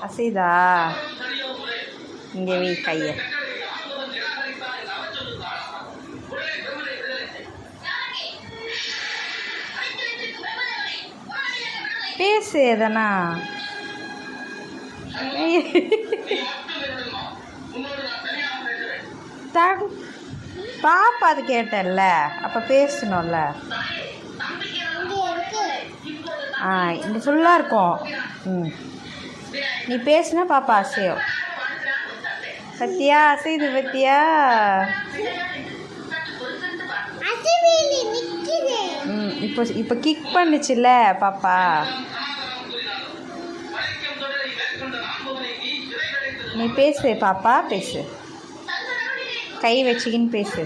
அசைதா? இங்கே வை கையை. பேசு எதனா. பாப்பா அது கேட்டல்ல, அப்போ பேசணும்ல. இங்கே ஃபுல்லாக இருக்கும். நீ பேசுனா பாப்பா அசையும். பத்தியா அசைது பத்தியா? இப்போ கிக் பண்ணுச்சுல்ல பாப்பா. நீ பேசு பாப்பா, பேசு. கை வச்சுக்கின்னு பேசு.